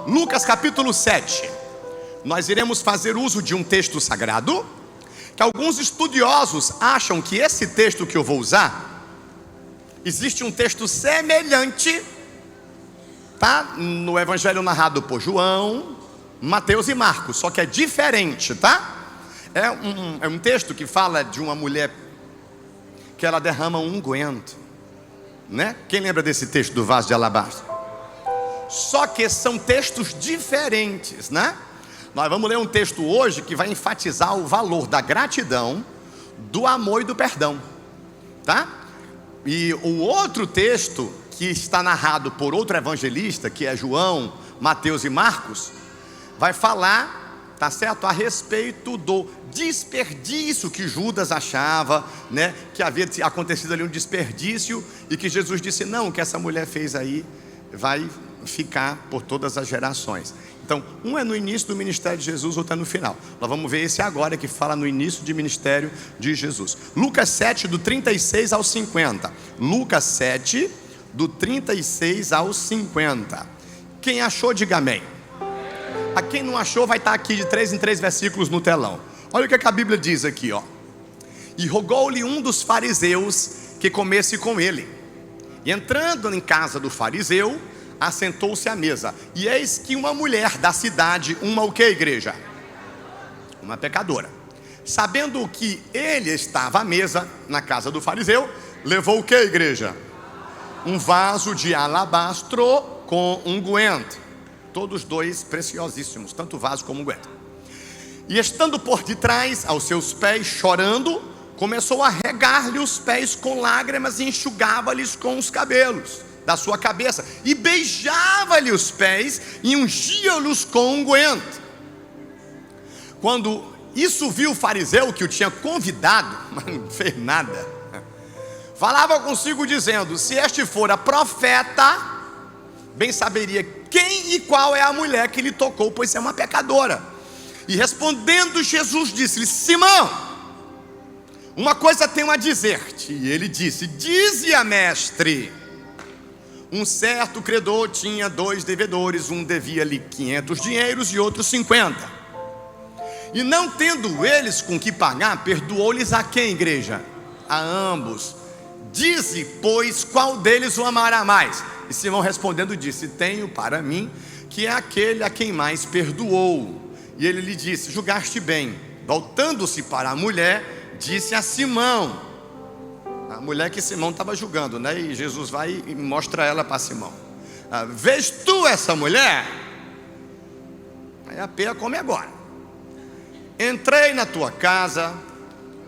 Lucas capítulo 7. Nós iremos fazer uso de um texto sagrado, que alguns estudiosos acham que esse texto que eu vou usar, existe um texto semelhante, tá? No evangelho narrado por João, Mateus e Marcos, só que é diferente, tá? É um texto que fala de uma mulher que ela derrama um unguento, né? Quem lembra desse texto do vaso de alabastro? Só que são textos diferentes, né? Nós vamos ler um texto hoje que vai enfatizar o valor da gratidão, do amor e do perdão, tá? E o outro texto que está narrado por outro evangelista, que é João, Mateus e Marcos, vai falar, tá certo, a respeito do desperdício que Judas achava, né, que havia acontecido ali um desperdício, e que Jesus disse: não, o que essa mulher fez aí vai ficar por todas as gerações. Então, um é no início do ministério de Jesus, outro é no final. Nós vamos ver esse agora, que fala no início de ministério de Jesus. Lucas 7, do 36 ao 50. Lucas 7, do 36 ao 50. Quem achou, diga amém. A quem não achou, vai estar aqui de 3 em 3 versículos no telão. Olha o que a Bíblia diz aqui, ó. E rogou-lhe um dos fariseus que comesse com ele. E entrando em casa do fariseu, assentou-se à mesa. E eis que uma mulher da cidade, o que, igreja? Uma pecadora, sabendo que ele estava à mesa na casa do fariseu, levou o que, igreja? Um vaso de alabastro com unguento. Todos dois preciosíssimos, tanto o vaso como o unguento. E estando por detrás, aos seus pés, chorando, começou a regar-lhe os pés com lágrimas e enxugava-lhes com os cabelos da sua cabeça, e beijava-lhe os pés e ungia-los com unguento. Quando isso viu o fariseu que o tinha convidado, mas não fez nada, falava consigo dizendo: se este fora profeta, bem saberia quem e qual é a mulher que lhe tocou, pois é uma pecadora. E respondendo Jesus disse-lhe: Simão, uma coisa tenho a dizer-te. E ele disse: dize-a, mestre. Um certo credor tinha 2 devedores, um devia-lhe 500 dinheiros e outro 50. E não tendo eles com que pagar, perdoou-lhes a quem, igreja? A ambos. Dize, pois, qual deles o amará mais? E Simão respondendo disse: tenho para mim que é aquele a quem mais perdoou. E ele lhe disse: julgaste bem. Voltando-se para a mulher, disse a Simão, a mulher que Simão estava julgando, né? E Jesus vai e mostra ela para Simão: vês tu essa mulher? Aí a peia come agora. Entrei na tua casa,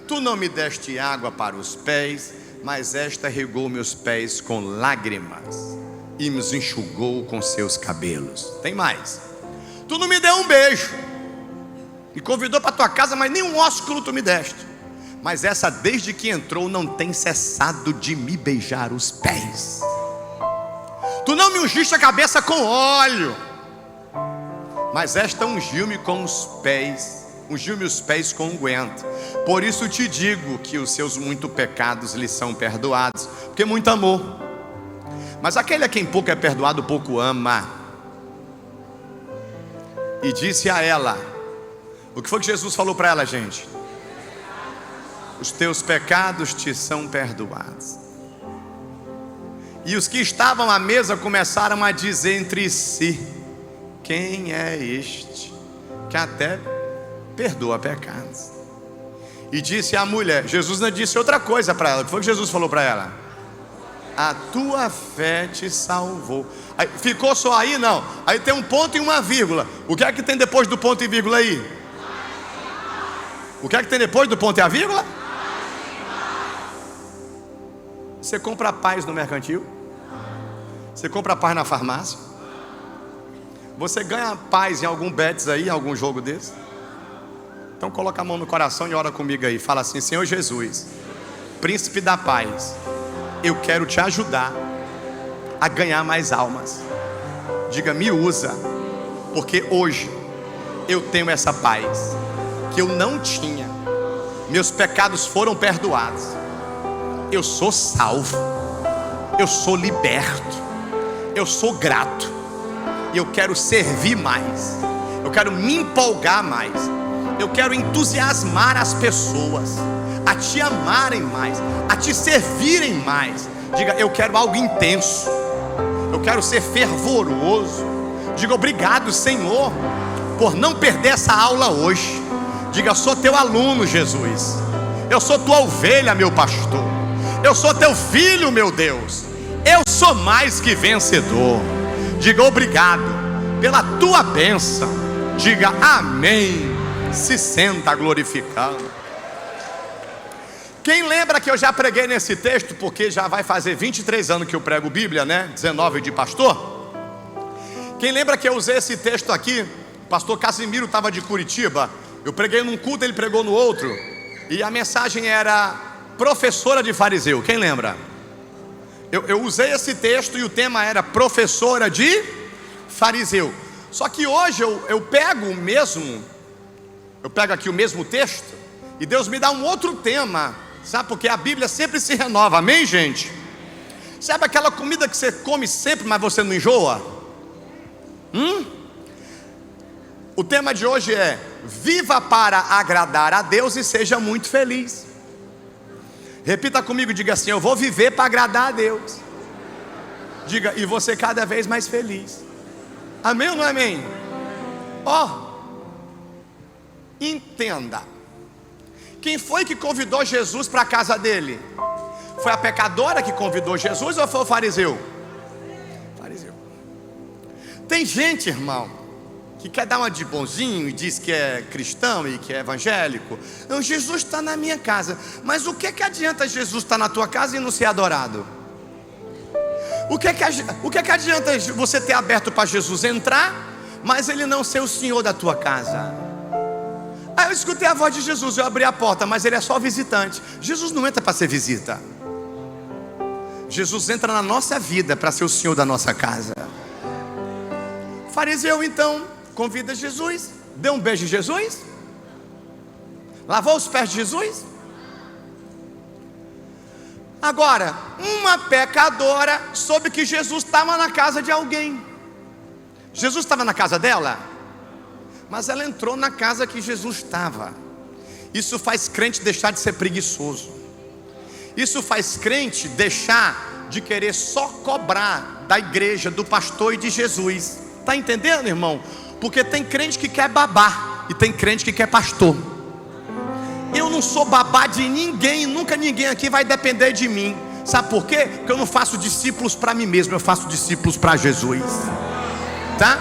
tu não me deste água para os pés, mas esta regou meus pés com lágrimas e me enxugou com seus cabelos. Tem mais: tu não me deu um beijo, me convidou para tua casa, mas nem um ósculo tu me deste. Mas essa, desde que entrou, não tem cessado de me beijar os pés. Tu não me ungiste a cabeça com óleo, mas esta ungiu-me com os pés, ungiu-me os pés com unguento. Por isso te digo que os seus muitos pecados lhe são perdoados, porque muito amor. Mas aquele a quem pouco é perdoado, pouco ama. E disse a ela, o que foi que Jesus falou para ela, gente? Os teus pecados te são perdoados. E os que estavam à mesa começaram a dizer entre si: quem é este que até perdoa pecados? E disse a mulher, Jesus não disse outra coisa para ela. O que foi que Jesus falou para ela? A tua fé te salvou. Aí, ficou só aí? Não. Aí tem um ponto e uma vírgula. O que é que tem depois do ponto e vírgula aí? O que é que tem depois do ponto e a vírgula? Você compra paz no mercantil? Você compra paz na farmácia? Você ganha paz em algum bets aí, em algum jogo desse? Então coloca a mão no coração e ora comigo aí. Fala assim: Senhor Jesus, príncipe da paz, eu quero te ajudar a ganhar mais almas. Diga: me usa, porque hoje eu tenho essa paz que eu não tinha. Meus pecados foram perdoados. Eu sou salvo, eu sou liberto, eu sou grato. e eu quero servir mais, eu quero me empolgar mais, eu quero entusiasmar as pessoas a te amarem mais, a te servirem mais. Diga, eu quero algo intenso, eu quero ser fervoroso. Diga, obrigado, Senhor, por não perder essa aula hoje. Diga, eu sou teu aluno, Jesus, eu sou tua ovelha, meu pastor, eu sou teu filho, meu Deus, eu sou mais que vencedor. Diga, obrigado pela tua bênção. Diga, amém. Se senta glorificando. Quem lembra que eu já preguei nesse texto, porque já vai fazer 23 anos que eu prego Bíblia, né? 19 de pastor. Quem lembra que eu usei esse texto aqui? O pastor Casimiro estava de Curitiba. Eu preguei num culto, ele pregou no outro. E a mensagem era professora de fariseu. Quem lembra? Eu usei esse texto e o tema era professora de fariseu. Só que hoje eu pego aqui o mesmo texto e Deus me dá um outro tema. Sabe, porque a Bíblia sempre se renova, amém, gente? Sabe aquela comida que você come sempre, mas você não enjoa? O tema de hoje é: viva para agradar a Deus e seja muito feliz. Repita comigo, diga assim: eu vou viver para agradar a Deus. Diga, e você cada vez mais feliz. Amém ou não é amém? Entenda. Quem foi que convidou Jesus para a casa dele? Foi a pecadora que convidou Jesus ou foi o fariseu? Fariseu. Tem gente, irmão, que quer dar uma de bonzinho e diz que é cristão e que é evangélico. Não, Jesus está na minha casa. Mas o que adianta Jesus estar na tua casa e não ser adorado? O que adianta você ter aberto para Jesus entrar, mas ele não ser o Senhor da tua casa? Eu escutei a voz de Jesus, eu abri a porta, mas ele é só visitante. Jesus não entra para ser visita. Jesus entra na nossa vida para ser o Senhor da nossa casa. O fariseu então convida Jesus, deu um beijo em Jesus, lavou os pés de Jesus. Agora, uma pecadora soube que Jesus estava na casa de alguém. Jesus estava na casa dela, mas ela entrou na casa que Jesus estava. Isso faz crente deixar de ser preguiçoso. Isso faz crente deixar de querer só cobrar da igreja, do pastor e de Jesus. Está entendendo, irmão? Porque tem crente que quer babar e tem crente que quer pastor. Eu não sou babá de ninguém, nunca ninguém aqui vai depender de mim. Sabe por quê? Porque eu não faço discípulos para mim mesmo, eu faço discípulos para Jesus. Tá?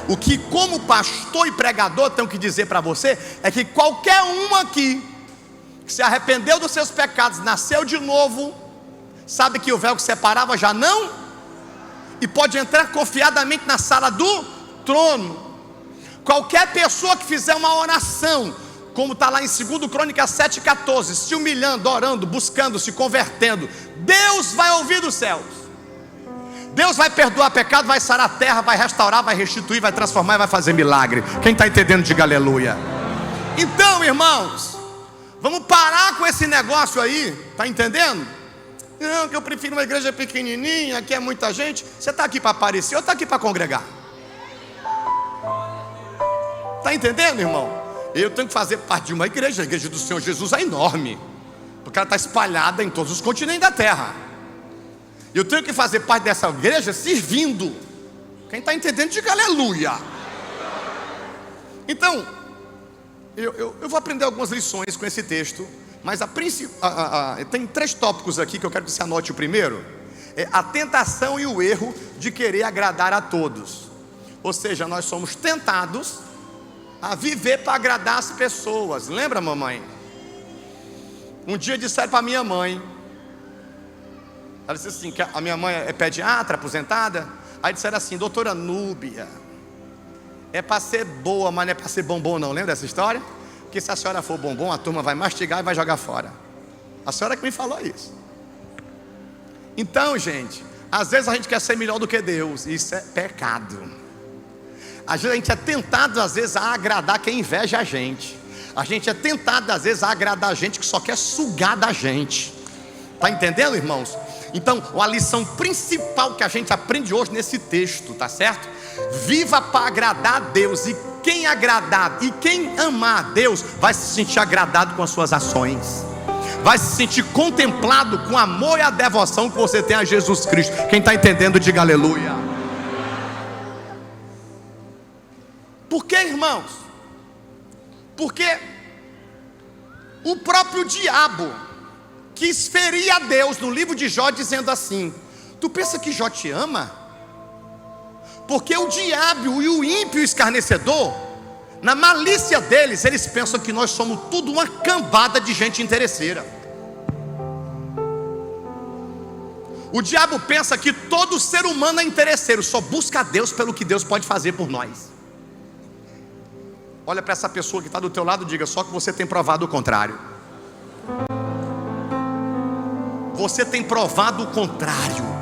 O que como pastor e pregador tenho que dizer para você é que qualquer um aqui que se arrependeu dos seus pecados, nasceu de novo, sabe que o véu que separava já não, e pode entrar confiadamente na sala do trono. Qualquer pessoa que fizer uma oração, como está lá em 2 Crônicas 7,14, se humilhando, orando, buscando, se convertendo, Deus vai ouvir dos céus. Deus vai perdoar pecado, vai sarar a terra, vai restaurar, vai restituir, vai transformar e vai fazer milagre. Quem está entendendo, diga aleluia. Então, irmãos, vamos parar com esse negócio aí, está entendendo? Não, que eu prefiro uma igreja pequenininha, aqui é muita gente. Você está aqui para aparecer ou está aqui para congregar? Está entendendo, irmão? Eu tenho que fazer parte de uma igreja. A igreja do Senhor Jesus é enorme, porque ela está espalhada em todos os continentes da terra. Eu tenho que fazer parte dessa igreja servindo. Quem está entendendo, diga aleluia. Então, eu vou aprender algumas lições com esse texto, mas tem 3 tópicos aqui que eu quero que você anote. O primeiro é a tentação e o erro de querer agradar a todos. Ou seja, nós somos tentados a viver para agradar as pessoas. Lembra, mamãe? Um dia disseram para minha mãe, ela disse assim, que a minha mãe é pediatra, aposentada. Aí disseram assim: doutora Núbia, é para ser boa, mas não é para ser bombom não. Lembra dessa história? Porque se a senhora for bombom, a turma vai mastigar e vai jogar fora. A senhora que me falou isso. Então, gente, às vezes a gente quer ser melhor do que Deus, e isso é pecado. A gente é tentado às vezes a agradar quem inveja a gente. A gente é tentado às vezes a agradar a gente que só quer sugar da gente. Está entendendo, irmãos? Então, a lição principal que a gente aprende hoje nesse texto, tá certo? Viva para agradar a Deus. E quem agradar e quem amar a Deus vai se sentir agradado com as suas ações, vai se sentir contemplado com o amor e a devoção que você tem a Jesus Cristo. Quem está entendendo, diga aleluia. Por que, irmãos? Porque o próprio diabo quis ferir a Deus no livro de Jó, dizendo assim: tu pensa que Jó te ama? Porque o diabo e o ímpio escarnecedor, na malícia deles, eles pensam que nós somos tudo uma cambada de gente interesseira. O diabo pensa que todo ser humano é interesseiro, só busca a Deus pelo que Deus pode fazer por nós. Olha para essa pessoa que está do teu lado e diga: só que você tem provado o contrário. Você tem provado o contrário.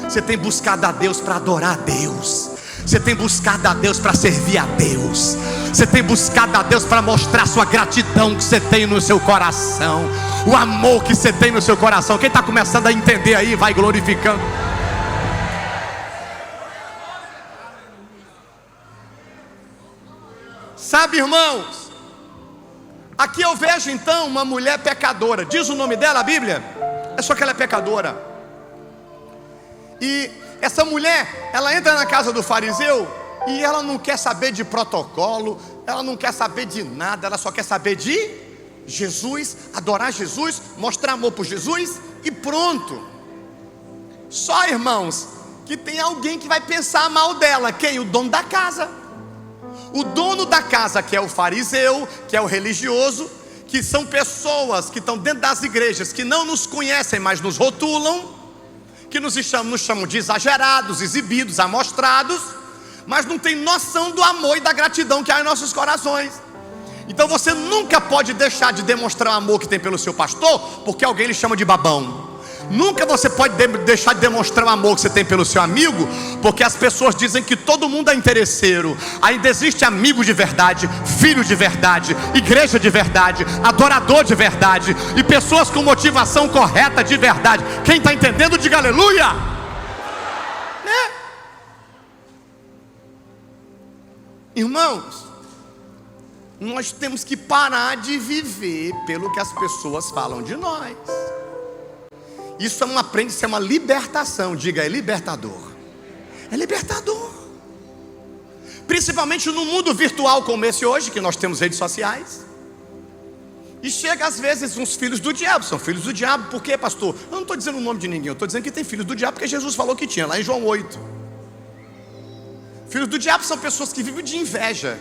Você tem buscado a Deus para adorar a Deus. Você tem buscado a Deus para servir a Deus. Você tem buscado a Deus para mostrar sua gratidão que você tem no seu coração, o amor que você tem no seu coração. Quem está começando a entender aí, vai glorificando. Sabe, irmãos, aqui eu vejo então uma mulher pecadora. Diz o nome dela a Bíblia? É só que ela é pecadora. E essa mulher, ela entra na casa do fariseu e ela não quer saber de protocolo, ela não quer saber de nada, ela só quer saber de Jesus, adorar Jesus, mostrar amor por Jesus e pronto. Só, irmãos, que tem alguém que vai pensar mal dela. Quem? O dono da casa. O dono da casa, que é o fariseu, que é o religioso, que são pessoas que estão dentro das igrejas, que não nos conhecem, mas nos rotulam, que nos chamam de exagerados, exibidos, amostrados, mas não tem noção do amor e da gratidão que há em nossos corações. Então você nunca pode deixar de demonstrar o amor que tem pelo seu pastor, porque alguém lhe chama de babão. Nunca você pode deixar de demonstrar o amor que você tem pelo seu amigo, porque as pessoas dizem que todo mundo é interesseiro. Ainda existe amigo de verdade, filho de verdade, igreja de verdade, adorador de verdade, e pessoas com motivação correta de verdade. Quem está entendendo, diga aleluia. Né? Irmãos, nós temos que parar de viver pelo que as pessoas falam de nós. Isso é uma libertação. Diga, é libertador. É libertador. Principalmente no mundo virtual como esse hoje, que nós temos redes sociais. E chega às vezes uns filhos do diabo. São filhos do diabo, por quê, pastor? Eu não estou dizendo o nome de ninguém, eu estou dizendo que tem filhos do diabo porque Jesus falou que tinha, lá em João 8. Filhos do diabo são pessoas que vivem de inveja.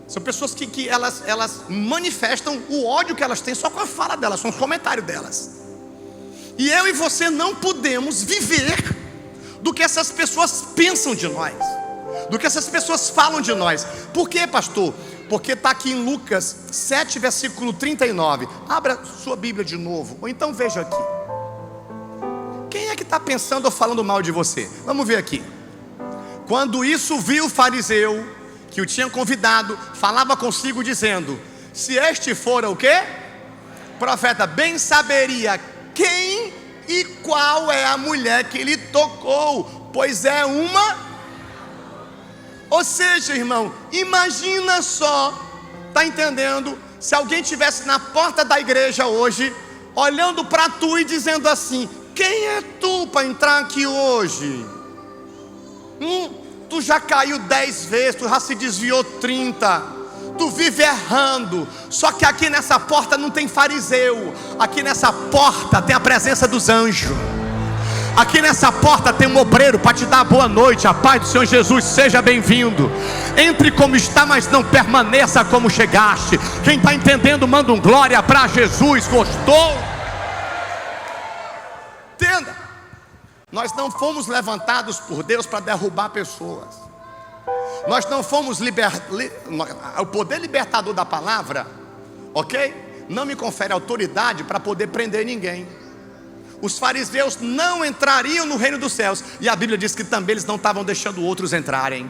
São pessoas que elas manifestam o ódio que elas têm só com a fala delas, com os comentários delas. E eu e você não podemos viver do que essas pessoas pensam de nós, do que essas pessoas falam de nós. Por quê, pastor? Porque está aqui em Lucas 7, versículo 39. Abra sua Bíblia de novo, ou então veja aqui. Quem é que está pensando ou falando mal de você? Vamos ver aqui. Quando isso viu o fariseu, que o tinha convidado, falava consigo dizendo: se este for o quê? Profeta, bem saberia quem e qual é a mulher que lhe tocou, pois é uma. Ou seja, irmão, imagina só, tá entendendo? Se alguém estivesse na porta da igreja hoje, olhando para tu e dizendo assim: quem é tu para entrar aqui hoje? Tu já caiu 10 vezes, tu já se desviou 30. Tu vive errando. Só que aqui nessa porta não tem fariseu. Aqui nessa porta tem a presença dos anjos. Aqui nessa porta tem um obreiro para te dar boa noite. A paz do Senhor Jesus, seja bem-vindo. Entre como está, mas não permaneça como chegaste. Quem está entendendo, manda um glória para Jesus. Gostou? Entenda. Nós não fomos levantados por Deus para derrubar pessoas. Nós não fomos o poder libertador da palavra, ok? Não me confere autoridade para poder prender ninguém. Os fariseus não entrariam no reino dos céus, e a Bíblia diz que também eles não estavam deixando outros entrarem.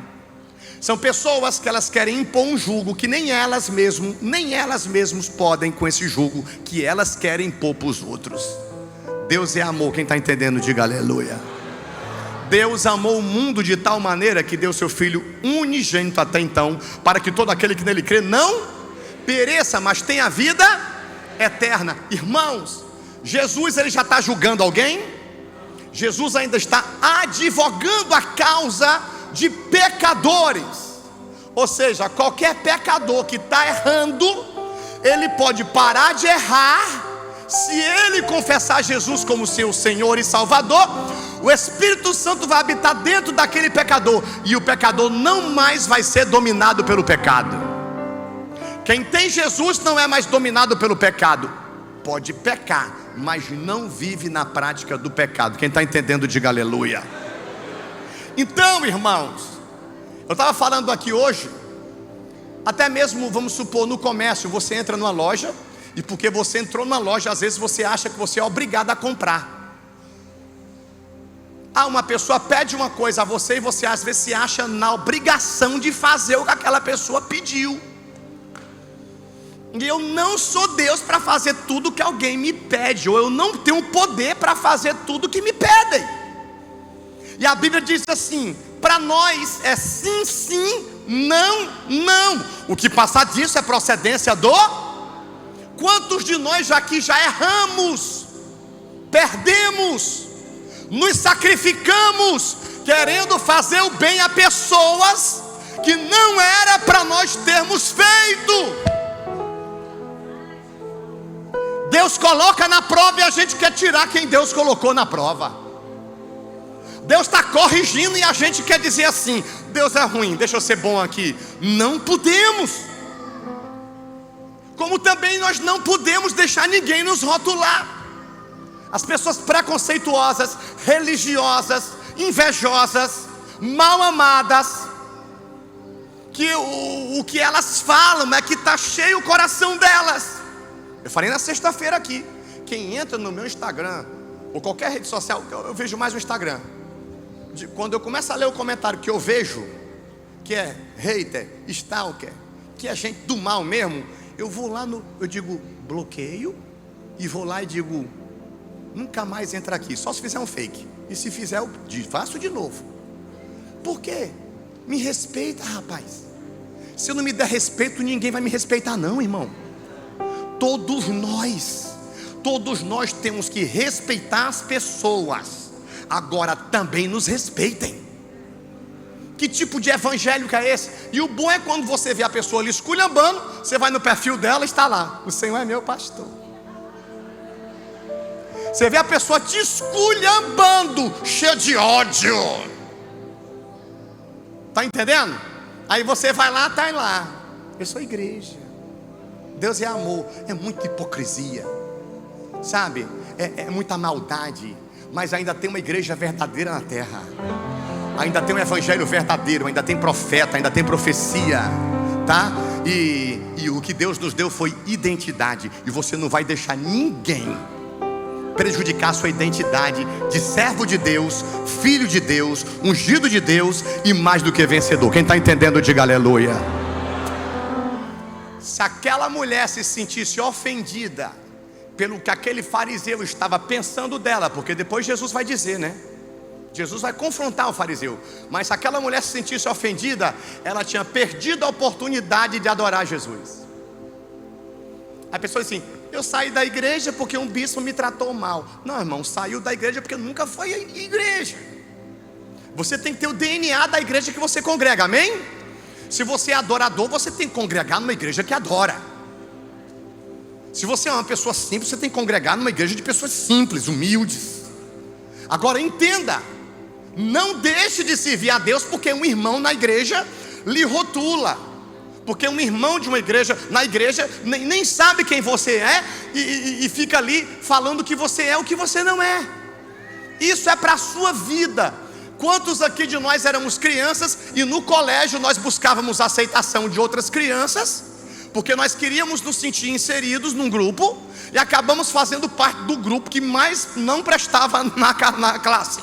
São pessoas que elas querem impor um jugo que nem elas mesmas podem com esse jugo que elas querem impor para os outros. Deus é amor, quem está entendendo diga aleluia. Deus amou o mundo de tal maneira que deu seu Filho unigênito até então, para que todo aquele que nele crê não pereça, mas tenha vida eterna. Irmãos, Jesus ele já está julgando alguém? Jesus ainda está advogando a causa de pecadores. Ou seja, qualquer pecador que está errando, ele pode parar de errar. Se ele confessar Jesus como seu Senhor e Salvador, o Espírito Santo vai habitar dentro daquele pecador, e o pecador não mais vai ser dominado pelo pecado. Quem tem Jesus não é mais dominado pelo pecado. Pode pecar, mas não vive na prática do pecado. Quem está entendendo, diga aleluia. Então, irmãos, eu estava falando aqui hoje, até mesmo, vamos supor, no comércio, você entra numa loja, e porque você entrou numa loja, às vezes você acha que você é obrigado a comprar. Uma pessoa pede uma coisa a você, e você às vezes se acha na obrigação de fazer o que aquela pessoa pediu. E eu não sou Deus para fazer tudo que alguém me pede, ou eu não tenho poder para fazer tudo que me pedem. E a Bíblia diz assim: para nós é sim, sim, não, não. O que passar disso é procedência do... Quantos de nós aqui já erramos, perdemos, nos sacrificamos, querendo fazer o bem a pessoas que não era para nós termos feito? Deus coloca na prova e a gente quer tirar quem Deus colocou na prova. Deus está corrigindo e a gente quer dizer assim: Deus é ruim, deixa eu ser bom aqui. Não podemos. Como também nós não podemos deixar ninguém nos rotular. As pessoas preconceituosas, religiosas, invejosas, mal amadas, que o que elas falam é que está cheio o coração delas. Eu falei na sexta-feira aqui, quem entra no meu Instagram, ou qualquer rede social, eu vejo mais o Instagram, quando eu começo a ler o comentário que eu vejo, que é hater, stalker, que é gente do mal mesmo, eu vou lá eu digo bloqueio, e vou lá e digo, nunca mais entra aqui, só se fizer um fake. E se fizer, eu faço de novo. Por quê? Me respeita, rapaz. Se eu não me der respeito, ninguém vai me respeitar não, irmão. Todos nós temos que respeitar as pessoas. Agora também nos respeitem. Que tipo de evangelho que é esse? E o bom é quando você vê a pessoa ali esculhambando, você vai no perfil dela e está lá: o Senhor é meu pastor. Você vê a pessoa te esculhambando, cheia de ódio. Está entendendo? Aí você vai lá, está lá: eu sou igreja, Deus é amor. É muita hipocrisia, sabe? É muita maldade. Mas ainda tem uma igreja verdadeira na terra. Ainda tem um evangelho verdadeiro, ainda tem profeta, ainda tem profecia, tá? E o que Deus nos deu foi identidade. E você não vai deixar ninguém prejudicar a sua identidade de servo de Deus, filho de Deus, ungido de Deus e mais do que vencedor. Quem está entendendo, diga aleluia. Se aquela mulher se sentisse ofendida pelo que aquele fariseu estava pensando dela, porque depois Jesus vai dizer, né? Jesus vai confrontar o fariseu. Mas se aquela mulher se sentisse ofendida, ela tinha perdido a oportunidade de adorar Jesus. A pessoa diz assim: eu saí da igreja porque um bispo me tratou mal. Não, irmão, saiu da igreja porque nunca foi à igreja. Você tem que ter o DNA da igreja que você congrega, amém? Se você é adorador, você tem que congregar numa igreja que adora. Se você é uma pessoa simples, você tem que congregar numa igreja de pessoas simples, humildes. Agora entenda, não deixe de servir a Deus porque um irmão na igreja lhe rotula. Porque um irmão de uma igreja, na igreja, nem sabe quem você é e fica ali falando que você é o que você não é. Isso é para a sua vida. Quantos aqui de nós éramos crianças e no colégio nós buscávamos a aceitação de outras crianças, porque nós queríamos nos sentir inseridos num grupo, e acabamos fazendo parte do grupo que mais não prestava na classe.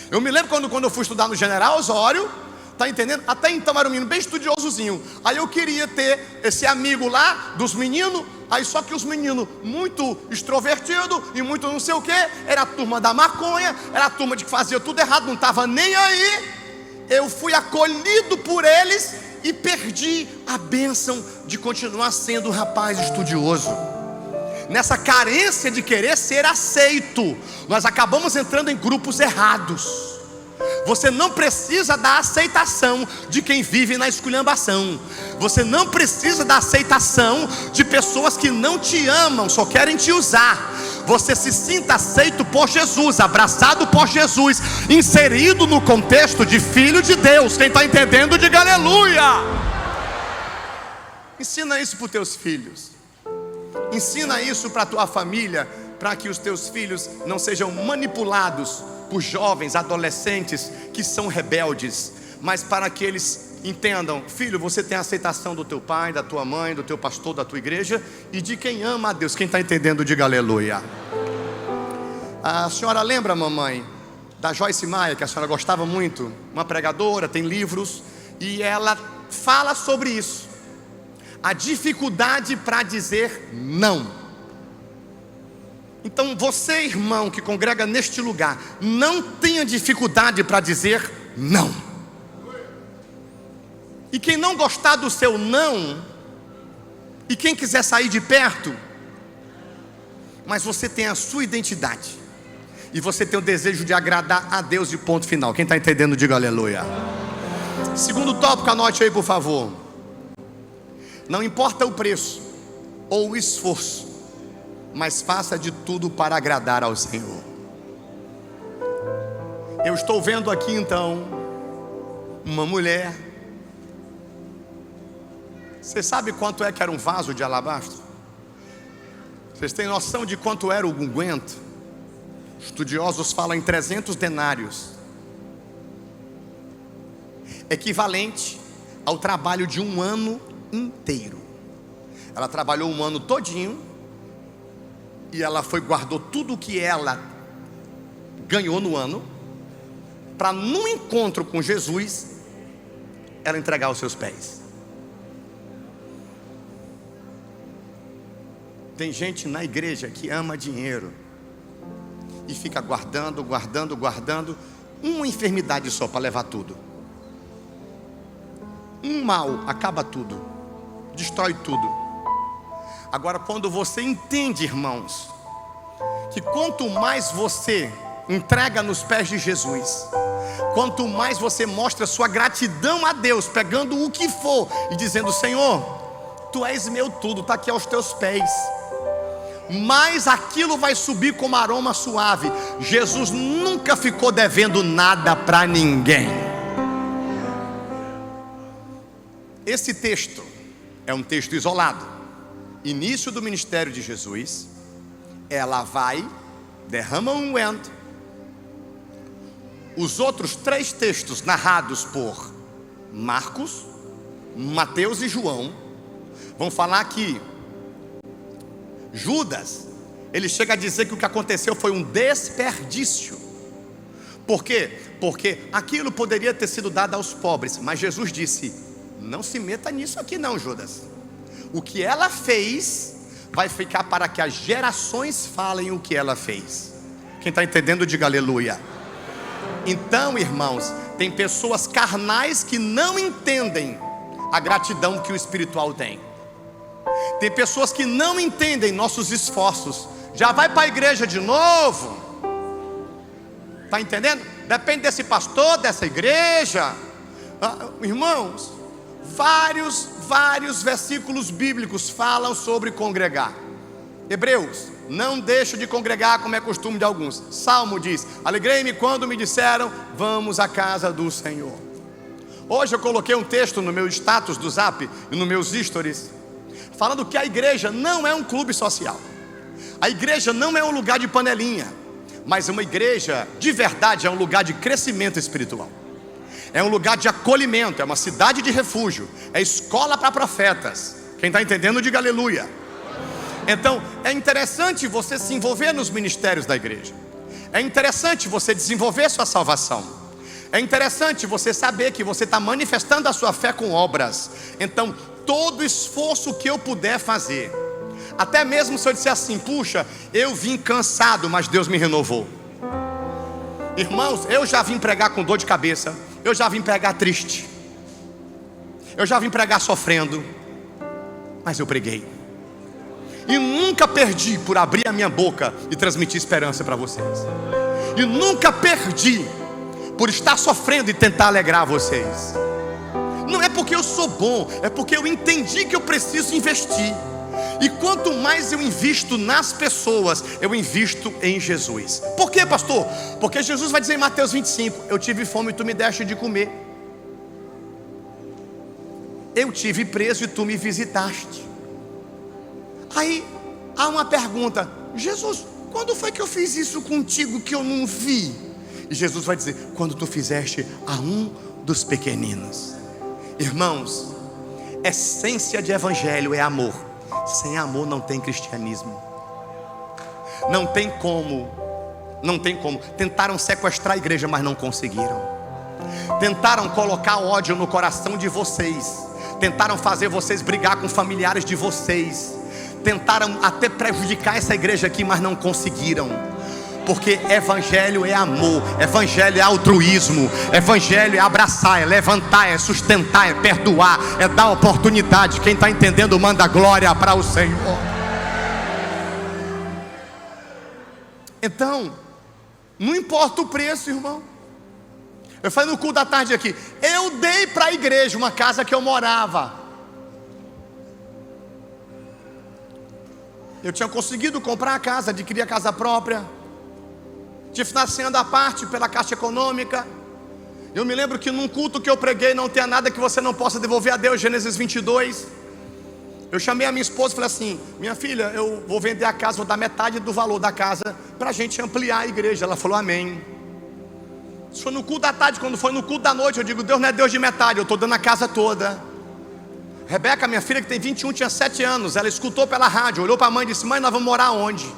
Eu me lembro quando eu fui estudar no General Osório, tá entendendo? Até então era um menino bem estudiosozinho. Aí eu queria ter esse amigo lá, dos meninos, Aí só que os meninos muito extrovertidos e muito não sei o que, era a turma da maconha, era a turma de que fazia tudo errado, não estava nem aí. Eu fui acolhido por eles e perdi a bênção de continuar sendo um rapaz estudioso. Nessa carência de querer ser aceito, nós acabamos entrando em grupos errados. Você não precisa da aceitação de quem vive na esculhambação. Você não precisa da aceitação de pessoas que não te amam, só querem te usar. Você se sinta aceito por Jesus, abraçado por Jesus, inserido no contexto de filho de Deus. Quem está entendendo, diga aleluia. Ensina isso para os teus filhos. Ensina isso para a tua família, para que os teus filhos não sejam manipulados por jovens, adolescentes que são rebeldes, mas para que eles entendam: filho, você tem a aceitação do teu pai, da tua mãe, do teu pastor, da tua igreja e de quem ama a Deus. Quem está entendendo, diga aleluia. A senhora lembra, mamãe, da Joyce Meyer, que a senhora gostava muito, uma pregadora, tem livros, e ela fala sobre isso, a dificuldade para dizer não. Então você, irmão, que congrega neste lugar, não tenha dificuldade para dizer não. E quem não gostar do seu não, e quem quiser sair de perto, mas você tem a sua identidade, e você tem o desejo de agradar a Deus de ponto final. Quem está entendendo, diga aleluia. Segundo tópico, anote aí por favor. Não importa o preço ou o esforço, mas faça de tudo para agradar ao Senhor. Eu estou vendo aqui então uma mulher. Você sabe quanto é que era um vaso de alabastro? Vocês têm noção de quanto era o unguento? Estudiosos falam em 300 denários, equivalente ao trabalho de um ano inteiro. Ela trabalhou um ano todinho, e ela guardou tudo o que ela ganhou no ano, para num encontro com Jesus, ela entregar os seus pés. Tem gente na igreja que ama dinheiro e fica guardando, uma enfermidade só para levar tudo. Um mal acaba tudo, destrói tudo. Agora, quando você entende, irmãos, que quanto mais você entrega nos pés de Jesus, quanto mais você mostra sua gratidão a Deus, pegando o que for e dizendo: Senhor, Tu és meu tudo, está aqui aos Teus pés, mais aquilo vai subir como aroma suave. Jesus nunca ficou devendo nada para ninguém. Esse texto é um texto isolado, início do ministério de Jesus. Ela vai, derrama um unguento. Os outros 3 textos narrados por Marcos, Mateus e João vão falar que Judas, ele chega a dizer que o que aconteceu foi um desperdício. Por quê? Porque aquilo poderia ter sido dado aos pobres, mas Jesus disse: não se meta nisso aqui não, Judas. O que ela fez vai ficar para que as gerações falem o que ela fez. Quem está entendendo, diga aleluia. Então, irmãos, tem pessoas carnais que não entendem a gratidão que o espiritual tem. Tem pessoas que não entendem nossos esforços. Já vai para a igreja de novo? Está entendendo? Depende desse pastor, dessa igreja. Irmãos, vários versículos bíblicos falam sobre congregar. Hebreus: não deixo de congregar como é costume de alguns. Salmo diz: alegrei-me quando me disseram, vamos à casa do Senhor. Hoje eu coloquei um texto no meu status do Zap e nos meus stories, falando que a igreja não é um clube social. A igreja não é um lugar de panelinha, mas uma igreja de verdade é um lugar de crescimento espiritual. É um lugar de acolhimento, é uma cidade de refúgio, é escola para profetas. Quem está entendendo, diga aleluia. Então, é interessante você se envolver nos ministérios da igreja. É interessante você desenvolver sua salvação. É interessante você saber que você está manifestando a sua fé com obras. Então, todo esforço que eu puder fazer Até mesmo se eu disser assim: puxa, eu vim cansado, mas Deus me renovou. Irmãos, eu já vim pregar com dor de cabeça, eu já vim pregar triste, eu já vim pregar sofrendo, mas eu preguei. E nunca perdi por abrir a minha boca e transmitir esperança para vocês. E nunca perdi por estar sofrendo e tentar alegrar vocês. Não é porque eu sou bom, é porque eu entendi que eu preciso investir. E quanto mais eu invisto nas pessoas, eu invisto em Jesus. Por quê, pastor? Porque Jesus vai dizer em Mateus 25: eu tive fome e tu me deste de comer. Eu tive preso e tu me visitaste. Aí há uma pergunta: Jesus, quando foi que eu fiz isso contigo que eu não vi? E Jesus vai dizer: quando tu fizeste a um dos pequeninos. Irmãos, essência de evangelho é amor. Sem amor não tem cristianismo. Não tem como. Tentaram sequestrar a igreja, mas não conseguiram. Tentaram colocar ódio no coração de vocês. Tentaram fazer vocês brigar com familiares de vocês. Tentaram até prejudicar essa igreja aqui, mas não conseguiram. Porque evangelho é amor, evangelho é altruísmo, evangelho é abraçar, é levantar, é sustentar, é perdoar, é dar oportunidade. Quem está entendendo, manda glória para o Senhor. Então, não importa o preço, irmão. Eu falei no culto da tarde aqui: eu dei para a igreja uma casa que eu morava. Eu tinha conseguido comprar a casa, adquirir a casa própria, tinha financiando a parte pela Caixa Econômica. Eu me lembro que num culto que eu preguei: não tenha nada que você não possa devolver a Deus, Gênesis 22. Eu chamei a minha esposa e falei assim: minha filha, eu vou vender a casa, vou dar metade do valor da casa para a gente ampliar a igreja. Ela falou amém. Isso foi no culto da tarde. Quando foi no culto da noite, eu digo: Deus não é Deus de metade, eu estou dando a casa toda. Rebeca, minha filha que tem 21, tinha 7 anos. Ela escutou pela rádio, olhou para a mãe e disse: mãe, nós vamos morar onde?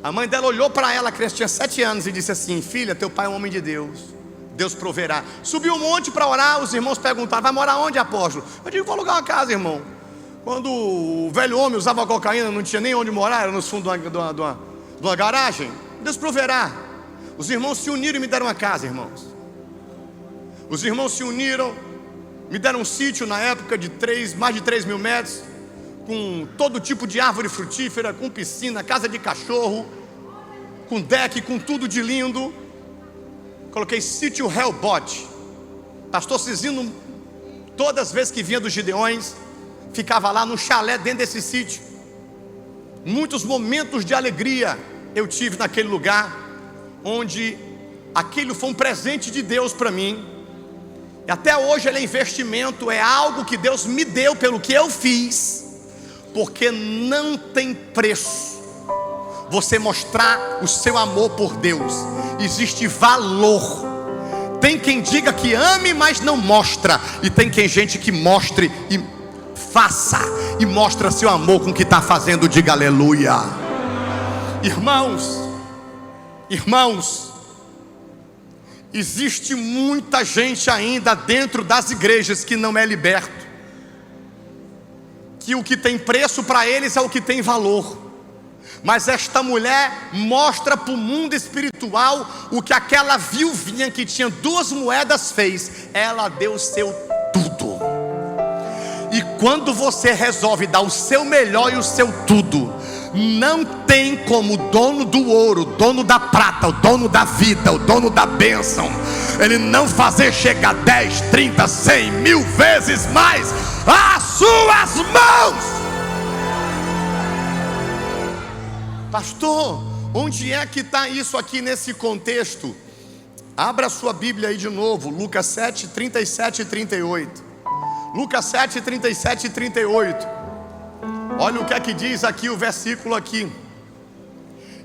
A mãe dela olhou para ela, a criança tinha 7 anos, e disse assim: filha, teu pai é um homem de Deus, Deus proverá. Subiu um monte para orar. Os irmãos perguntaram: vai morar onde, apóstolo? Eu digo: vou alugar uma casa, irmão. Quando o velho homem usava cocaína, não tinha nem onde morar, era nos fundos de uma garagem. Deus proverá. Os irmãos se uniram e me deram uma casa, irmãos. Os irmãos se uniram, me deram um sítio na época de mais de 3 mil metros, com todo tipo de árvore frutífera, com piscina, casa de cachorro, com deck, com tudo de lindo. Coloquei sítio Hellbot. Pastor Cizino, todas as vezes que vinha dos Gideões, ficava lá no chalé dentro desse sítio. Muitos momentos de alegria eu tive naquele lugar, onde aquilo foi um presente de Deus para mim. E até hoje ele é investimento, é algo que Deus me deu pelo que eu fiz. Porque não tem preço você mostrar o seu amor por Deus. Existe valor. Tem quem diga que ame, mas não mostra. E tem gente que mostre e faça, e mostra seu amor com o que está fazendo. Diga aleluia. Irmãos, existe muita gente ainda dentro das igrejas que não é liberto, que o que tem preço para eles é o que tem valor. Mas esta mulher mostra para o mundo espiritual o que aquela viuvinha que tinha 2 moedas fez. Ela deu o seu tudo. E quando você resolve dar o seu melhor e o seu tudo, não tem como o dono do ouro, o dono da prata, o dono da vida, o dono da bênção, ele não fazer chegar 10, 30, 100, 1000 vezes mais às suas mãos. Pastor, onde é que está isso aqui nesse contexto? Abra sua Bíblia aí de novo, Lucas 7, 37 e 38. Lucas 7, 37 e 38. Olha o que é que diz aqui o versículo aqui.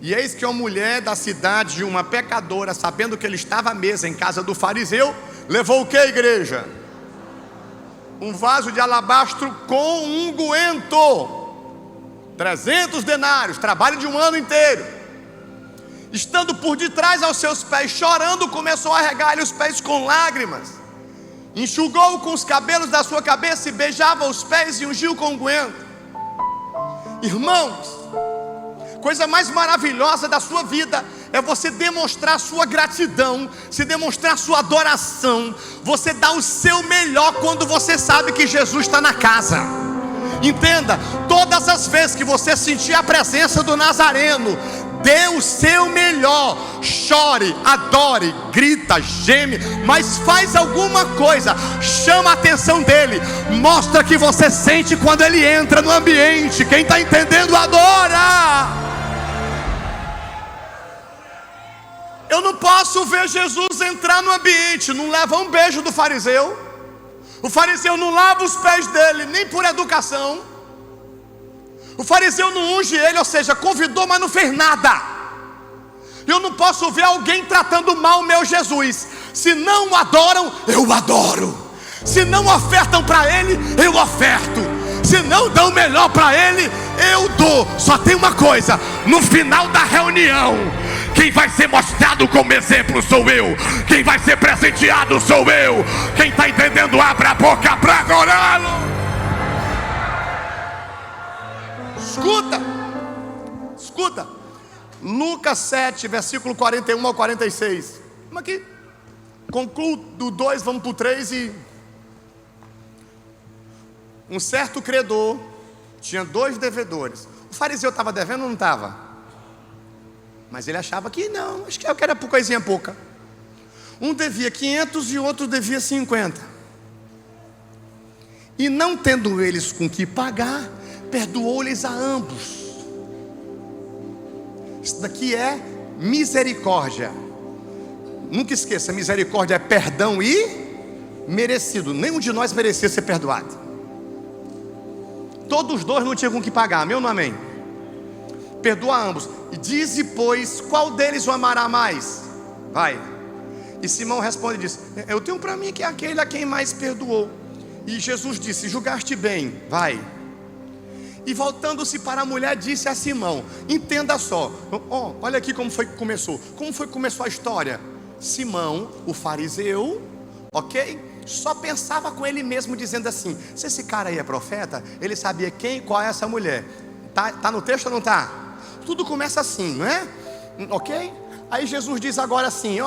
E eis que uma mulher da cidade, uma pecadora, sabendo que ele estava à mesa em casa do fariseu, levou o que, igreja? Um vaso de alabastro com unguento, 300 denários, trabalho de um ano inteiro. Estando por detrás aos seus pés, chorando, começou a regar-lhe os pés com lágrimas, enxugou-o com os cabelos da sua cabeça, e beijava os pés e ungiu com unguento. Irmãos, coisa mais maravilhosa da sua vida é você demonstrar sua gratidão, se demonstrar sua adoração. Você dá o seu melhor quando você sabe que Jesus está na casa. Entenda, todas as vezes que você sentir a presença do Nazareno, dê o seu melhor. Chore, adore, grita, geme, mas faz alguma coisa, chama a atenção dele, mostra que você sente quando ele entra no ambiente. Quem está entendendo, adora. Eu não posso ver Jesus entrar no ambiente, não leva um beijo do fariseu. O fariseu não lava os pés dele, nem por educação. O fariseu não unge ele, ou seja, convidou, mas não fez nada. Eu não posso ver alguém tratando mal o meu Jesus. Se não o adoram, eu o adoro. Se não ofertam para ele, eu oferto. Se não dão o melhor para ele, eu dou. Só tem uma coisa: no final da reunião, quem vai ser mostrado como exemplo sou eu. Quem vai ser presenteado sou eu. Quem está entendendo, abra a boca para adorá-lo. Escuta. Lucas 7, versículo 41 ao 46. Vamos aqui. Concluo do 2, vamos para o 3 e... Um certo credor tinha 2 devedores. O fariseu estava devendo ou não estava? Mas ele achava que não, acho que era por coisinha pouca. Um devia 500 e o outro devia 50. E não tendo eles com que pagar, perdoou-lhes a ambos. Isso daqui é misericórdia. Nunca esqueça, misericórdia é perdão e merecido. Nenhum de nós merecia ser perdoado. Todos os 2 não tinham com que pagar, amém ou não amém? Perdoa ambos. E dize, pois, qual deles o amará mais? Vai. E Simão responde e diz: eu tenho para mim que é aquele a quem mais perdoou. E Jesus disse: julgaste bem, vai. E voltando-se para a mulher, disse a Simão: entenda só, olha aqui como foi que começou. Como foi que começou a história? Simão, o fariseu, ok? Só pensava com ele mesmo, dizendo assim: se esse cara aí é profeta, ele sabia qual é essa mulher. Tá no texto ou não tá? Tudo começa assim, não é? Ok? Aí Jesus diz agora assim,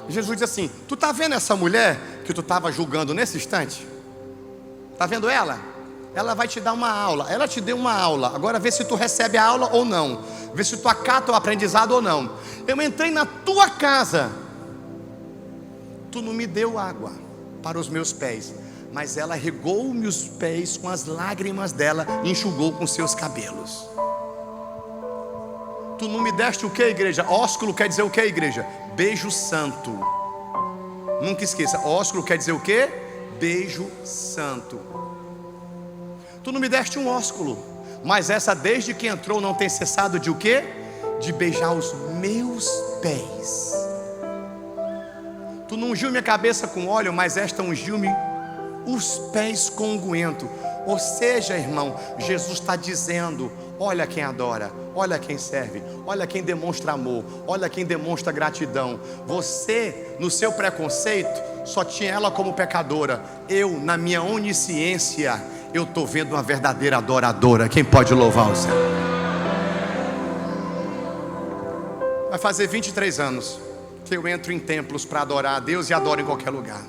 Jesus diz assim: tu tá vendo essa mulher que tu estava julgando nesse instante? Tá vendo ela? Ela vai te dar uma aula. Ela te deu uma aula. Agora vê se tu recebe a aula ou não. Vê se tu acata o aprendizado ou não. Eu entrei na tua casa, tu não me deu água para os meus pés, mas ela regou-me os pés com as lágrimas dela e enxugou com seus cabelos. Tu não me deste o que, igreja? Ósculo quer dizer o que, igreja? Beijo santo. Nunca esqueça, ósculo quer dizer o que? Beijo santo. Tu não me deste um ósculo, mas essa desde que entrou não tem cessado de o que? De beijar os meus pés. Tu não ungiu minha cabeça com óleo, mas esta ungiu-me os pés com unguento. Ou seja, irmão, Jesus está dizendo: olha quem adora, olha quem serve, olha quem demonstra amor, olha quem demonstra gratidão. Você, no seu preconceito, só tinha ela como pecadora. Eu, na minha onisciência, eu estou vendo uma verdadeira adoradora. Quem pode louvar o Senhor? Vai fazer 23 anos que eu entro em templos para adorar a Deus e adoro em qualquer lugar.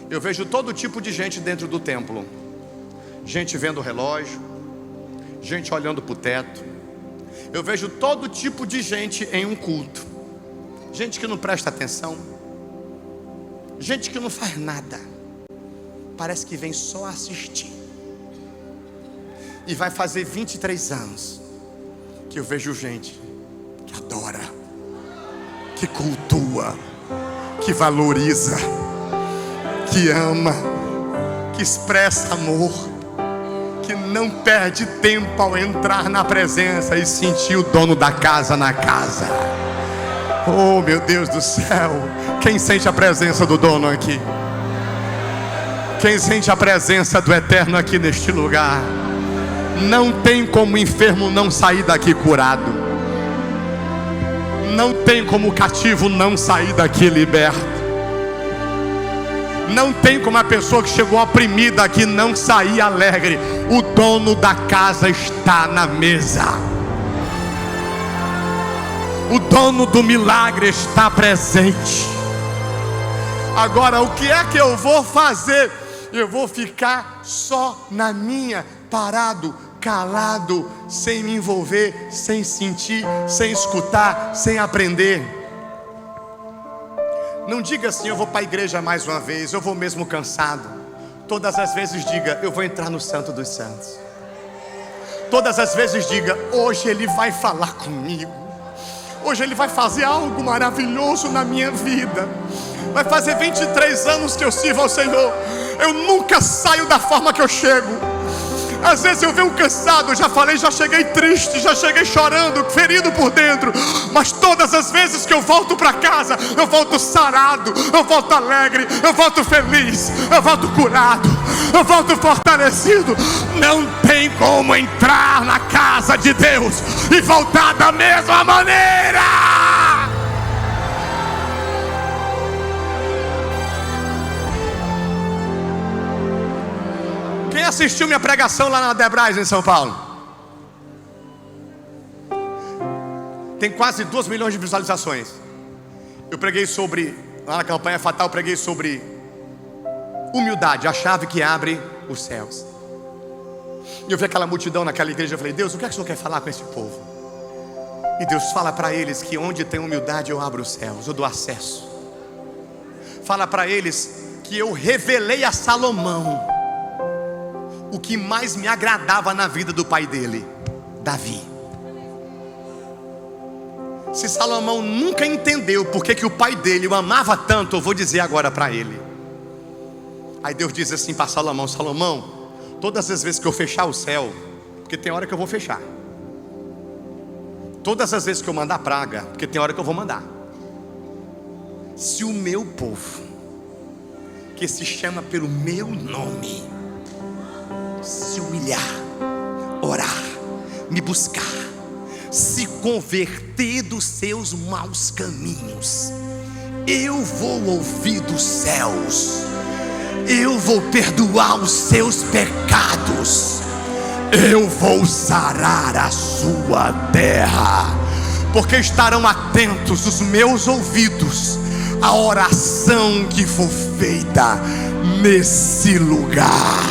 Eu vejo todo tipo de gente dentro do templo. Gente vendo o relógio, gente olhando para o teto. Eu vejo todo tipo de gente em um culto. Gente que não presta atenção, gente que não faz nada, parece que vem só assistir. E vai fazer 23 anos que eu vejo gente que adora, que cultua, que valoriza, que ama, que expressa amor, que não perde tempo ao entrar na presença e sentir o dono da casa na casa. Oh, meu Deus do céu! Quem sente a presença do dono aqui? Quem sente a presença do eterno aqui neste lugar? Não tem como o enfermo não sair daqui curado. Não tem como o cativo não sair daqui liberto. Não tem como a pessoa que chegou oprimida aqui não sair alegre. O dono da casa está na mesa. O dono do milagre está presente. Agora, o que é que eu vou fazer? Eu vou ficar só na minha, parado, calado, sem me envolver, sem sentir, sem escutar, sem aprender. Não diga assim: eu vou para a igreja mais uma vez, eu vou mesmo cansado. Todas as vezes diga: eu vou entrar no Santo dos Santos. Todas as vezes diga: hoje Ele vai falar comigo. Hoje Ele vai fazer algo maravilhoso na minha vida. Vai fazer 23 anos que eu sirvo ao Senhor. Eu nunca saio da forma que eu chego. Às vezes eu venho cansado, já falei, já cheguei triste, já cheguei chorando, ferido por dentro. Mas todas as vezes que eu volto para casa, eu volto sarado, eu volto alegre, eu volto feliz, eu volto curado, eu volto fortalecido. Não tem como entrar na casa de Deus e voltar da mesma maneira. Quem assistiu minha pregação lá na Debrais, em São Paulo? Tem quase 2 milhões de visualizações. Eu preguei sobre, lá na campanha fatal, eu preguei sobre humildade, a chave que abre os céus. E eu vi aquela multidão naquela igreja. Eu falei: Deus, o que é que o Senhor quer falar com esse povo? E Deus fala para eles que onde tem humildade eu abro os céus, eu dou acesso. Fala para eles que eu revelei a Salomão o que mais me agradava na vida do pai dele, Davi. Se Salomão nunca entendeu porque que o pai dele o amava tanto, eu vou dizer agora para ele. Aí Deus diz assim para Salomão: Salomão, todas as vezes que eu fechar o céu, porque tem hora que eu vou fechar, todas as vezes que eu mandar praga, porque tem hora que eu vou mandar, se o meu povo, que se chama pelo meu nome, se humilhar, orar, me buscar, se converter dos seus maus caminhos, eu vou ouvir dos céus, eu vou perdoar os seus pecados, eu vou sarar a sua terra, porque estarão atentos os meus ouvidos à oração que for feita nesse lugar.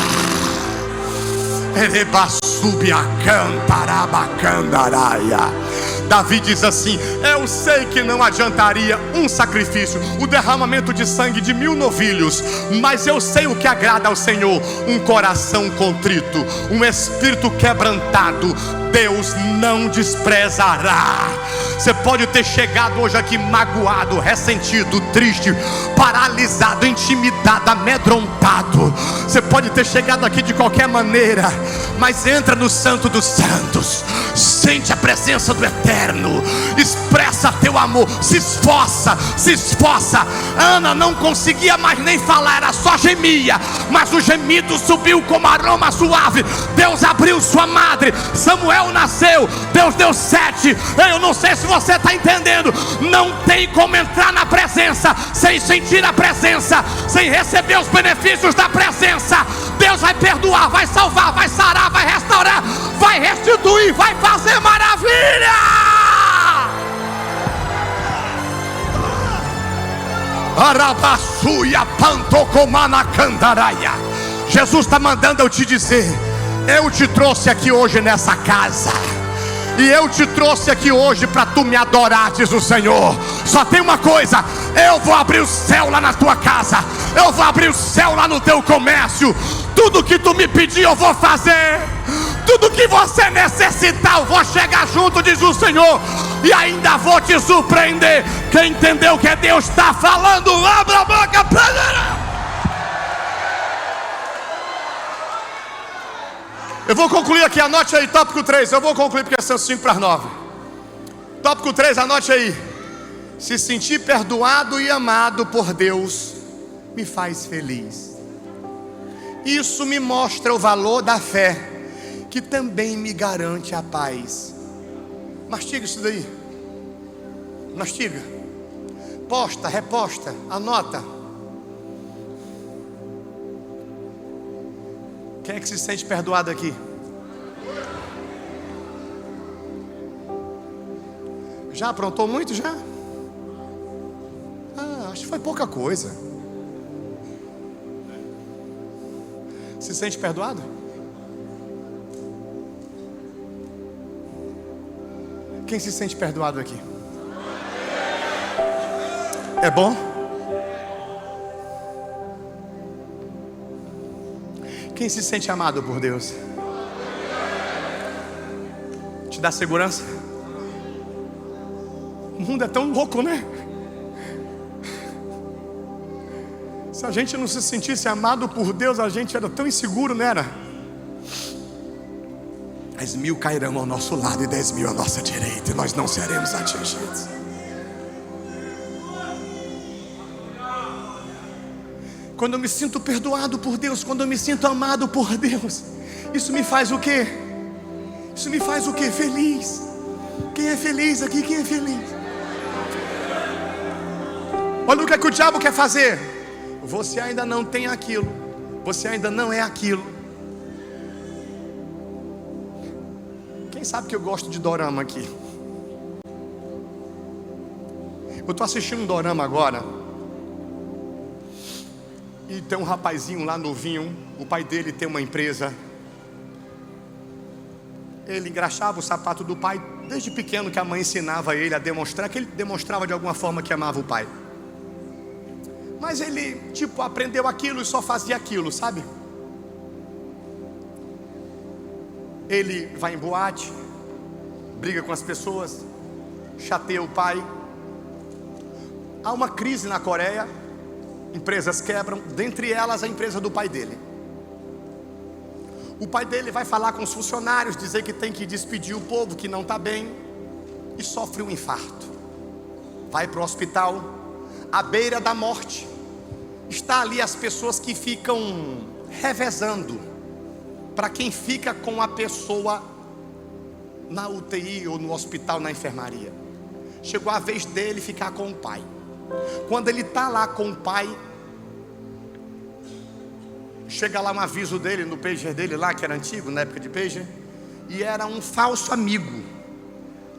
Davi diz assim: eu sei que não adiantaria um sacrifício, o derramamento de sangue de 1000 novilhos, mas eu sei o que agrada ao Senhor: um coração contrito, um espírito quebrantado, Deus não desprezará. Você pode ter chegado hoje aqui magoado, ressentido, triste, paralisado, intimidado, amedrontado. Você pode ter chegado aqui de qualquer maneira, mas entra no Santo dos Santos, sente a presença do Eterno, expressa teu amor, se esforça, se esforça. Ana não conseguia mais nem falar, era só gemia, mas o gemido subiu como aroma suave. Deus abriu sua madre, Samuel nasceu, Deus deu 7. Eu não sei se você está entendendo. Não tem como entrar na presença sem sentir a presença, sem receber os benefícios da presença. Deus vai perdoar, vai salvar, vai sarar, vai restaurar, vai restituir, vai fazer maravilha. Arabassuia pantocomana candaraia. Jesus está mandando eu te dizer: eu te trouxe aqui hoje nessa casa, e eu te trouxe aqui hoje para tu me adorar, diz o Senhor. Só tem uma coisa: eu vou abrir o céu lá na tua casa, eu vou abrir o céu lá no teu comércio. Tudo que tu me pedir eu vou fazer, tudo que você necessitar eu vou chegar junto, diz o Senhor, e ainda vou te surpreender. Quem entendeu que Deus está falando, abra a boca para ele. Eu vou concluir aqui, anote aí, tópico 3. Eu vou concluir porque são 8:55. Tópico 3, anote aí: se sentir perdoado e amado por Deus me faz feliz. Isso me mostra o valor da fé, que também me garante a paz. Mastiga isso daí. Mastiga. Posta, reposta, anota. Quem é que se sente perdoado aqui? Já aprontou muito já? Acho que foi pouca coisa. Se sente perdoado? Quem se sente perdoado aqui? É bom? Quem se sente amado por Deus? Te dá segurança? O mundo é tão louco, né? Se a gente não se sentisse amado por Deus, a gente era tão inseguro, não era? 10.000 cairão ao nosso lado e 10.000 à nossa direita, e nós não seremos atingidos. Quando eu me sinto perdoado por Deus, quando eu me sinto amado por Deus, isso me faz o quê? Isso me faz o quê? Feliz. Quem é feliz aqui? Quem é feliz? Olha o que é que o diabo quer fazer. Você ainda não tem aquilo. Você ainda não é aquilo. Quem sabe que eu gosto de dorama aqui? Eu estou assistindo um dorama agora. E tem um rapazinho lá novinho. O pai dele tem uma empresa. Ele engraxava o sapato do pai desde pequeno, que a mãe ensinava ele a demonstrar, que ele demonstrava de alguma forma que amava o pai. Mas ele, aprendeu aquilo e só fazia aquilo, sabe? Ele vai em boate, briga com as pessoas, chateia o pai. Há uma crise na Coreia, empresas quebram, dentre elas a empresa do pai dele. O pai dele vai falar com os funcionários, dizer que tem que despedir o povo, que não está bem, e sofre um infarto. Vai para o hospital, à beira da morte. Está ali as pessoas que ficam revezando para quem fica com a pessoa na UTI ou no hospital, na enfermaria. Chegou a vez dele ficar com o pai. Quando ele está lá com o pai, chega lá um aviso dele no pager dele lá, que era antigo, na época de pager, e era um falso amigo,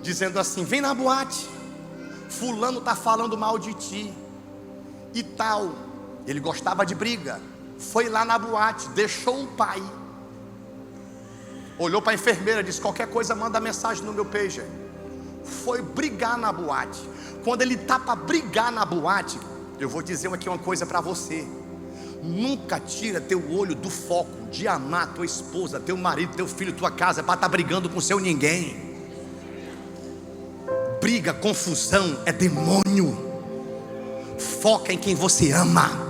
dizendo assim: vem na boate, fulano está falando mal de ti e tal. Ele gostava de briga, foi lá na boate, deixou o pai, olhou para a enfermeira, disse: qualquer coisa manda mensagem no meu pager. Foi brigar na boate. Quando ele está para brigar na boate, eu vou dizer aqui uma coisa para você: nunca tira teu olho do foco de amar tua esposa, teu marido, teu filho, tua casa, para estar brigando com seu ninguém. Briga, confusão é demônio. Foca em quem você ama.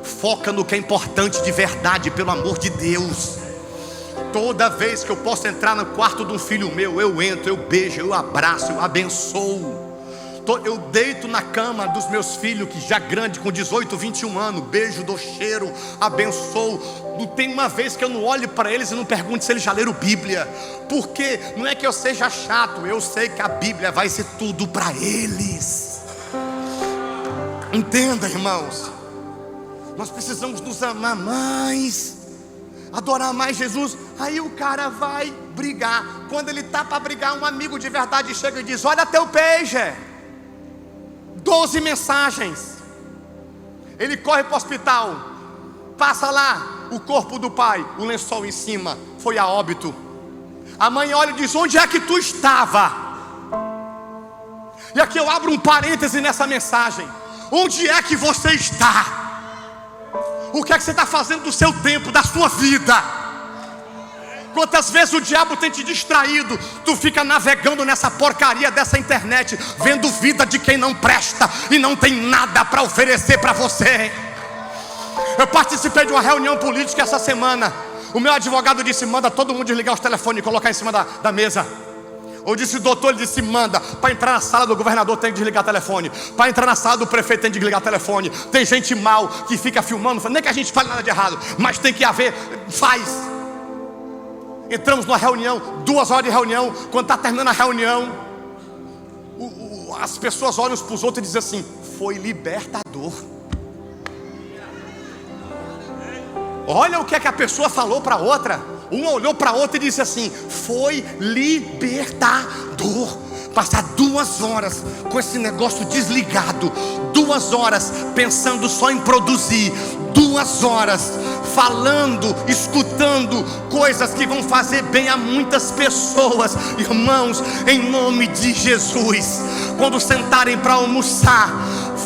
Foca no que é importante de verdade, pelo amor de Deus. Toda vez que eu posso entrar no quarto de um filho meu, eu entro, eu beijo, eu abraço, eu abençoo. Eu deito na cama dos meus filhos, que já grande, com 18, 21 anos, beijo, dou cheiro, abençoo. Não tem uma vez que eu não olho para eles e não pergunto se eles já leram Bíblia. Porque não é que eu seja chato, eu sei que a Bíblia vai ser tudo para eles. Entenda, irmãos, nós precisamos nos amar mais, adorar mais Jesus. Aí o cara vai brigar. Quando ele está para brigar, um amigo de verdade chega e diz: olha teu pager, 12 mensagens. Ele corre para o hospital, passa lá o corpo do pai, o lençol em cima, foi a óbito. A mãe olha e diz: onde é que tu estava? E aqui eu abro um parêntese nessa mensagem: onde é que você está? O que é que você está fazendo do seu tempo, da sua vida? Quantas vezes o diabo tem te distraído? Tu fica navegando nessa porcaria dessa internet, vendo vida de quem não presta e não tem nada para oferecer para você. Eu participei de uma reunião política essa semana. O meu advogado disse: manda todo mundo desligar os telefones e colocar em cima da mesa. Eu disse: doutor, ele disse: manda. Para entrar na sala do governador tem que desligar o telefone. Para entrar na sala do prefeito tem que desligar o telefone. Tem gente mal que fica filmando, nem que a gente fale nada de errado, mas tem que haver, faz. Entramos numa reunião, 2 horas de reunião. Quando está terminando a reunião, as pessoas olham uns para os outros e dizem assim: foi libertador. Olha o que é que a pessoa falou para outra. Uma olhou para outra e disse assim: foi libertador. Passar 2 horas com esse negócio desligado, 2 horas pensando só em produzir, 2 horas falando, escutando coisas que vão fazer bem a muitas pessoas. Irmãos, em nome de Jesus, quando sentarem para almoçar,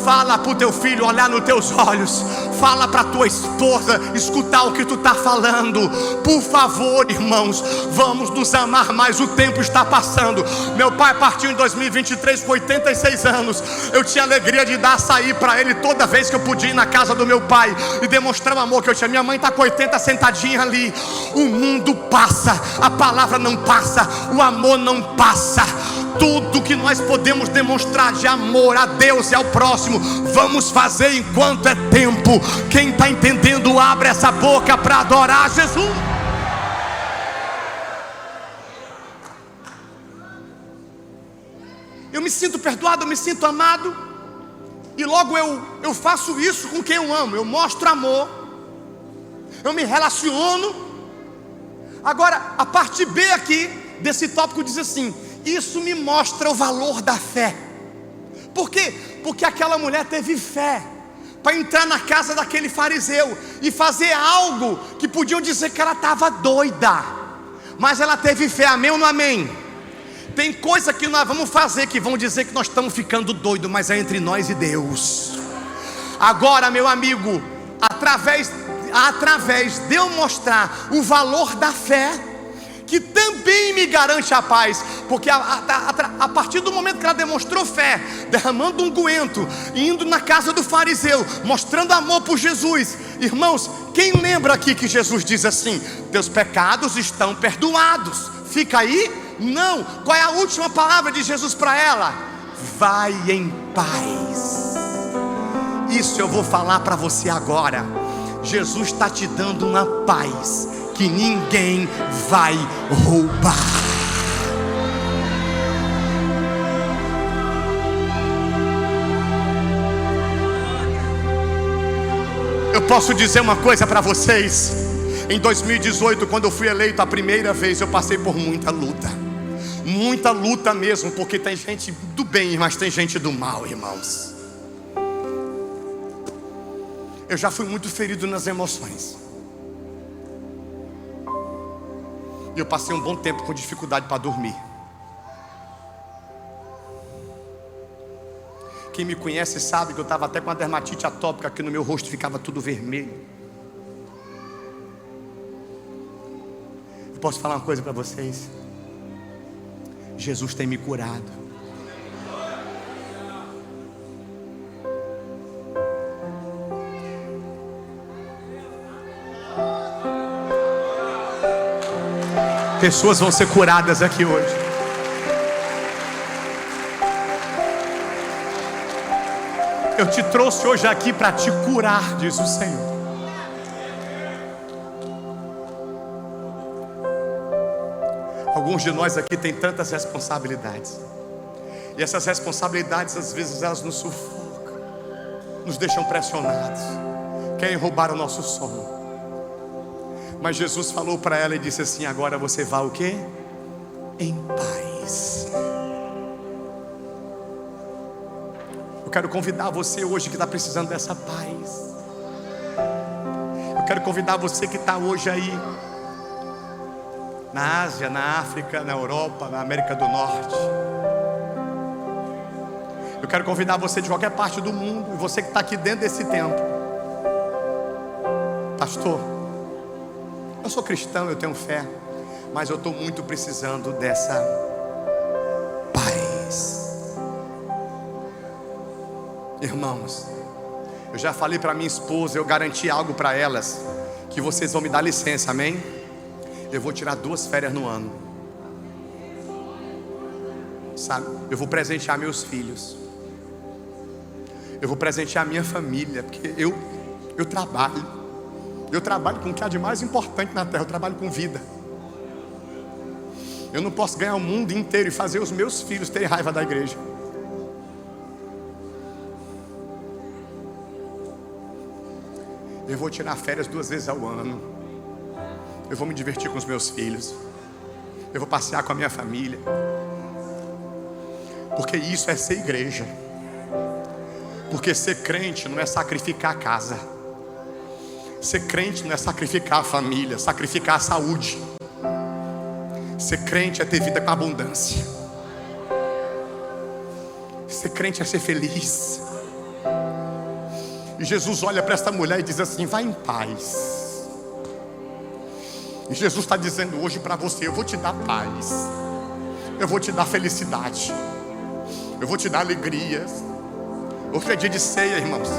fala para o teu filho olhar nos teus olhos, fala para a tua esposa escutar o que tu está falando. Por favor, irmãos, vamos nos amar mais, o tempo está passando. Meu pai partiu em 2023 com 86 anos. Eu tinha alegria de dar açaí para ele toda vez que eu podia ir na casa do meu pai e demonstrar o amor que eu tinha. Minha mãe está com 80 sentadinha ali. O mundo passa, a palavra não passa, o amor não passa. Tudo que nós podemos demonstrar de amor a Deus e ao próximo, vamos fazer enquanto é tempo. Quem está entendendo, abre essa boca para adorar Jesus. Eu me sinto perdoado, eu me sinto amado, e logo eu faço isso com quem eu amo. Eu mostro amor, eu me relaciono. Agora, a parte B aqui desse tópico diz assim: isso me mostra o valor da fé. Por quê? Porque aquela mulher teve fé para entrar na casa daquele fariseu e fazer algo que podiam dizer que ela estava doida, mas ela teve fé. Amém ou não amém? Tem coisa que nós vamos fazer que vão dizer que nós estamos ficando doidos, mas é entre nós e Deus. Agora, meu amigo, através de eu mostrar o valor da fé, que também me garante a paz, porque a partir do momento que ela demonstrou fé, derramando unguento, indo na casa do fariseu, mostrando amor por Jesus. Irmãos, quem lembra aqui que Jesus diz assim: teus pecados estão perdoados? Fica aí? Não. Qual é a última palavra de Jesus para ela? Vai em paz. Isso eu vou falar para você agora. Jesus está te dando uma paz que ninguém vai roubar. Eu posso dizer uma coisa para vocês. Em 2018, quando eu fui eleito a primeira vez, eu passei por muita luta mesmo, porque tem gente do bem, mas tem gente do mal, irmãos. Eu já fui muito ferido nas emoções. E eu passei um bom tempo com dificuldade para dormir. Quem me conhece sabe que eu estava até com uma dermatite atópica, que no meu rosto ficava tudo vermelho. Eu posso falar uma coisa para vocês? Jesus tem me curado. Pessoas vão ser curadas aqui hoje. Eu te trouxe hoje aqui para te curar, diz o Senhor. Alguns de nós aqui tem tantas responsabilidades, e essas responsabilidades às vezes elas nos sufocam, nos deixam pressionados, querem roubar o nosso sono. Mas Jesus falou para ela e disse assim: agora você vai o quê? Em paz. Eu quero convidar você hoje que está precisando dessa paz. Eu quero convidar você que está hoje aí na Ásia, na África, na Europa, na América do Norte. Eu quero convidar você de qualquer parte do mundo, e você que está aqui dentro desse templo. Pastor, eu sou cristão, eu tenho fé, mas eu estou muito precisando dessa paz. Irmãos, eu já falei para minha esposa, eu garanti algo para elas, que vocês vão me dar licença, amém? Eu vou tirar 2 férias no ano. Sabe, eu vou presentear meus filhos, eu vou presentear minha família, porque eu trabalho com o que há de mais importante na terra. Eu trabalho com vida. Eu não posso ganhar o mundo inteiro e fazer os meus filhos terem raiva da igreja. Eu vou tirar férias 2 vezes ao ano. Eu vou me divertir com os meus filhos. Eu vou passear com a minha família. Porque isso é ser igreja. Porque ser crente não é sacrificar a casa. Ser crente não é sacrificar a família, sacrificar a saúde. Ser crente é ter vida com abundância. Ser crente é ser feliz. E Jesus olha para essa mulher e diz assim: vai em paz. E Jesus está dizendo hoje para você: eu vou te dar paz, eu vou te dar felicidade, eu vou te dar alegrias. Hoje é dia de ceia, irmãos.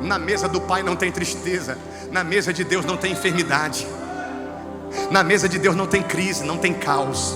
Na mesa do Pai não tem tristeza. Na mesa de Deus não tem enfermidade. Na mesa de Deus não tem crise, não tem caos.